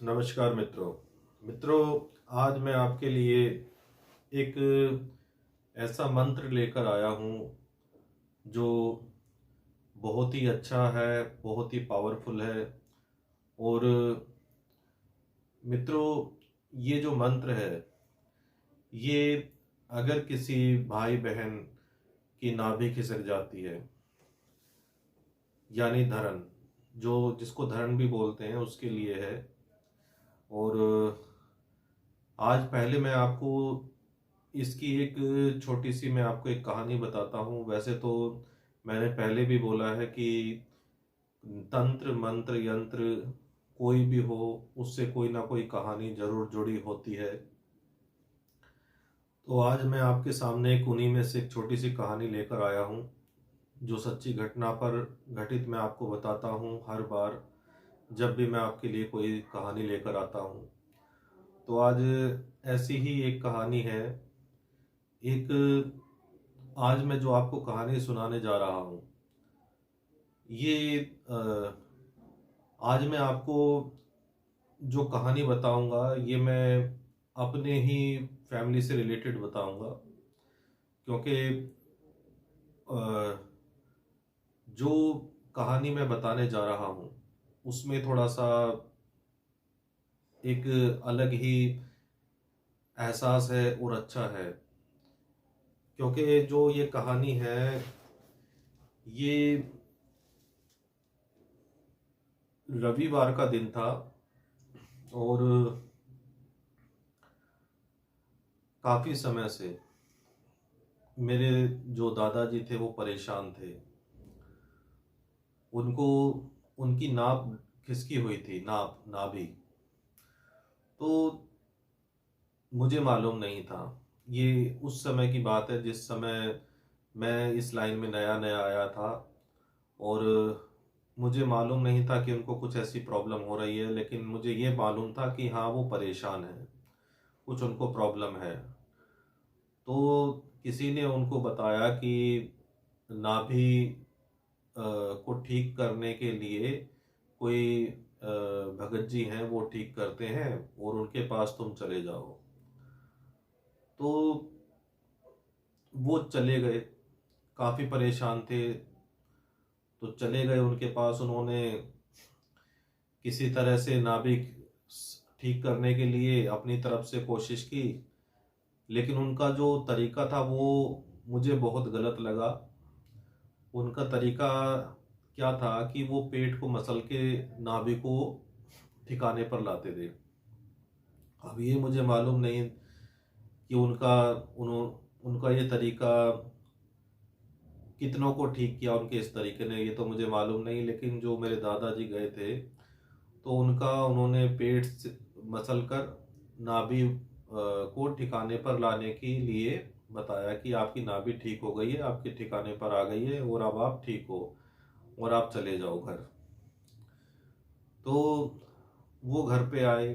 नमस्कार मित्रों, आज मैं आपके लिए एक ऐसा मंत्र लेकर आया हूँ जो बहुत ही अच्छा है, बहुत ही पावरफुल है। और मित्रों, ये जो मंत्र है, ये अगर किसी भाई बहन की नाभि खिसक जाती है, यानी धरण, जो जिसको धरण भी बोलते हैं, उसके लिए है। और आज पहले मैं आपको इसकी एक छोटी सी मैं आपको एक कहानी बताता हूँ। वैसे तो मैंने पहले भी बोला है कि तंत्र मंत्र यंत्र कोई भी हो, उससे कोई ना कोई कहानी जरूर जुड़ी होती है। तो आज मैं आपके सामने एक उन्हीं में से एक छोटी सी कहानी लेकर आया हूँ, जो सच्ची घटना पर घटित मैं आपको बताता हूँ हर बार जब भी मैं आपके लिए कोई कहानी लेकर आता हूँ। तो आज ऐसी ही एक कहानी है। एक आज मैं जो आपको कहानी सुनाने जा रहा हूँ, ये आज मैं आपको जो कहानी बताऊंगा, ये मैं अपने ही फैमिली से रिलेटेड बताऊंगा। क्योंकि अ, जो कहानी मैं बताने जा रहा हूँ, उसमें थोड़ा सा एक अलग ही एहसास है और अच्छा है। क्योंकि जो ये कहानी है, ये रविवार का दिन था। और काफ़ी समय से मेरे जो दादाजी थे वो परेशान थे। उनको उनकी नाभ खिसकी हुई थी, नाभि। तो मुझे मालूम नहीं था। ये उस समय की बात है जिस समय मैं इस लाइन में नया नया आया था। और मुझे मालूम नहीं था कि उनको कुछ ऐसी प्रॉब्लम हो रही है, लेकिन मुझे ये मालूम था कि हाँ, वो परेशान है, कुछ उनको प्रॉब्लम है। तो किसी ने उनको बताया कि नाभि को ठीक करने के लिए कोई भगत जी हैं, वो ठीक करते हैं, और उनके पास तुम चले जाओ। तो वो चले गए, काफ़ी परेशान थे। तो चले गए उनके पास। उन्होंने किसी तरह से नाभिक ठीक करने के लिए अपनी तरफ से कोशिश की, लेकिन उनका जो तरीका था वो मुझे बहुत गलत लगा। उनका तरीका क्या था कि वो पेट को मसल के नाभि को ठिकाने पर लाते थे। अब ये मुझे मालूम नहीं कि उनका ये तरीका कितनों को ठीक किया उनके इस तरीके ने, ये तो मुझे मालूम नहीं। लेकिन जो मेरे दादाजी गए थे, तो उन्होंने पेट से मसल कर नाभि को ठिकाने पर लाने के लिए बताया कि आपकी नाभि ठीक हो गई है, आपके ठिकाने पर आ गई है, और अब आप ठीक हो और आप चले जाओ घर। तो वो घर पे आए।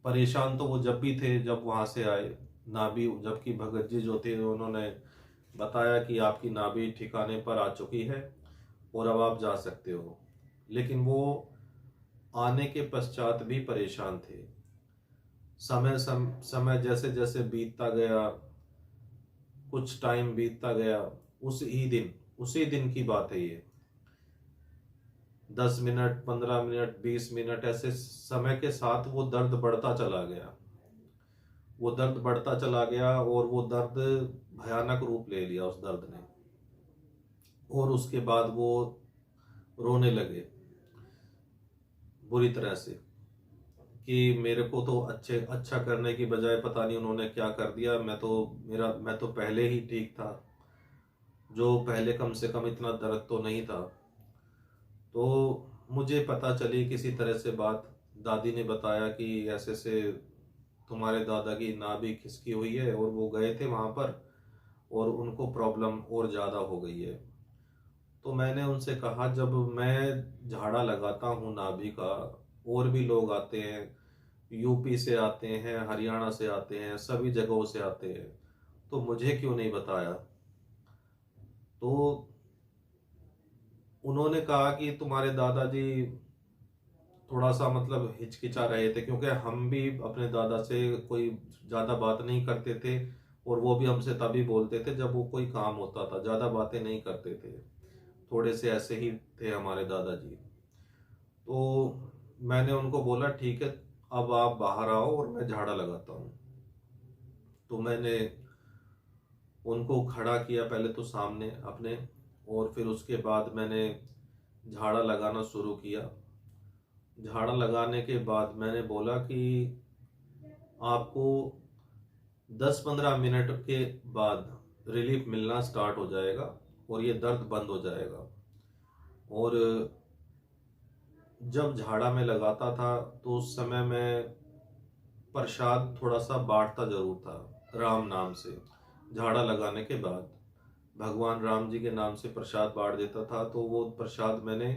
परेशान तो वो जब भी थे जब वहां से आए। नाभि, जबकि भगत जी जो थे उन्होंने बताया कि आपकी नाभि ठिकाने पर आ चुकी है और अब आप जा सकते हो। लेकिन वो आने के पश्चात भी परेशान थे। समय जैसे जैसे बीतता गया, कुछ टाइम बीतता गया। उसी दिन की बात है ये। 10 मिनट, 15 मिनट, 20 मिनट, ऐसे समय के साथ वो दर्द बढ़ता चला गया। वो दर्द बढ़ता चला गया और वो दर्द भयानक रूप ले लिया उस दर्द ने। और उसके बाद वो रोने लगे बुरी तरह से कि मेरे को तो अच्छा करने की बजाय पता नहीं उन्होंने क्या कर दिया। मैं तो पहले ही ठीक था, जो पहले कम से कम इतना दर्द तो नहीं था। तो मुझे पता चली किसी तरह से बात। दादी ने बताया कि ऐसे से तुम्हारे दादा की नाभि खिसकी हुई है, और वो गए थे वहां पर, और उनको प्रॉब्लम और ज़्यादा हो गई है। तो मैंने उनसे कहा, जब मैं झाड़ा लगाता हूँ नाभि का, और भी लोग आते हैं, यूपी से आते हैं, हरियाणा से आते हैं, सभी जगहों से आते हैं, तो मुझे क्यों नहीं बताया? तो उन्होंने कहा कि तुम्हारे दादाजी थोड़ा सा मतलब हिचकिचा रहे थे, क्योंकि हम भी अपने दादा से कोई ज़्यादा बात नहीं करते थे, और वो भी हमसे तभी बोलते थे जब वो कोई काम होता था, ज़्यादा बातें नहीं करते थे। थोड़े से ऐसे ही थे हमारे दादाजी। तो मैंने उनको बोला ठीक है, अब आप बाहर आओ और मैं झाड़ा लगाता हूँ। तो मैंने उनको खड़ा किया पहले तो सामने अपने, और फिर उसके बाद मैंने झाड़ा लगाना शुरू किया। झाड़ा लगाने के बाद मैंने बोला कि आपको 10-15 मिनट के बाद रिलीफ मिलना स्टार्ट हो जाएगा और ये दर्द बंद हो जाएगा। और जब झाड़ा में लगाता था तो उस समय मैं प्रसाद थोड़ा सा बांटता जरूर था राम नाम से। झाड़ा लगाने के बाद भगवान राम जी के नाम से प्रसाद बांट देता था। तो वो प्रसाद मैंने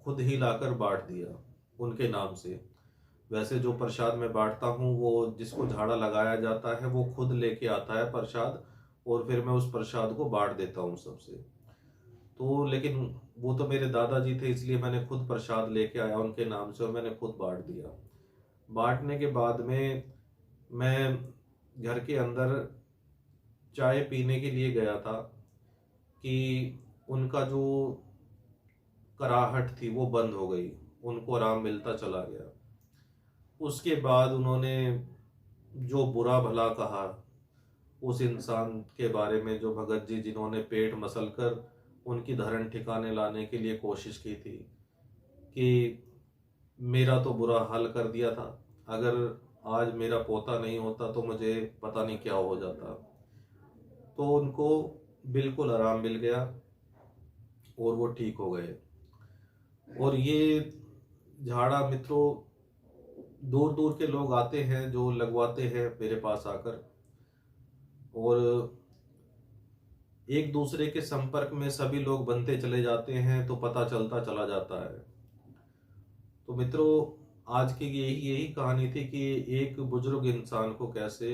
खुद ही लाकर बांट दिया उनके नाम से। वैसे जो प्रसाद मैं बांटता हूँ वो जिसको झाड़ा लगाया जाता है वो खुद लेके आता है प्रसाद, और फिर मैं उस प्रसाद को बांट देता हूँ सबसे। तो लेकिन वो तो मेरे दादाजी थे, इसलिए मैंने खुद प्रसाद लेके आया उनके नाम से और मैंने खुद बांट दिया। बांटने के बाद में मैं घर के अंदर चाय पीने के लिए गया था कि उनका जो कराहट थी वो बंद हो गई, उनको आराम मिलता चला गया। उसके बाद उन्होंने जो बुरा भला कहा उस इंसान के बारे में, जो भगत जी जिन्होंने पेट मसल कर उनकी धरण ठिकाने लाने के लिए कोशिश की थी, कि मेरा तो बुरा हाल कर दिया था, अगर आज मेरा पोता नहीं होता तो मुझे पता नहीं क्या हो जाता। तो उनको बिल्कुल आराम मिल गया और वो ठीक हो गए। और ये झाड़ा मित्रों दूर दूर के लोग आते हैं जो लगवाते हैं मेरे पास आकर, और एक दूसरे के संपर्क में सभी लोग बनते चले जाते हैं तो पता चलता चला जाता है। तो मित्रों आज की यही कहानी थी कि एक बुजुर्ग इंसान को कैसे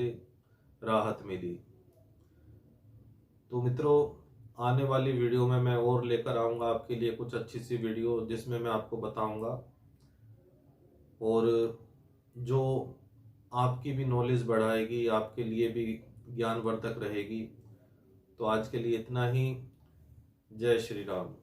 राहत मिली। तो मित्रों आने वाली वीडियो में मैं और लेकर आऊँगा आपके लिए कुछ अच्छी सी वीडियो, जिसमें मैं आपको बताऊँगा और जो आपकी भी नॉलेज बढ़ाएगी, आपके लिए भी ज्ञानवर्धक रहेगी। तो आज के लिए इतना ही। जय श्री राम।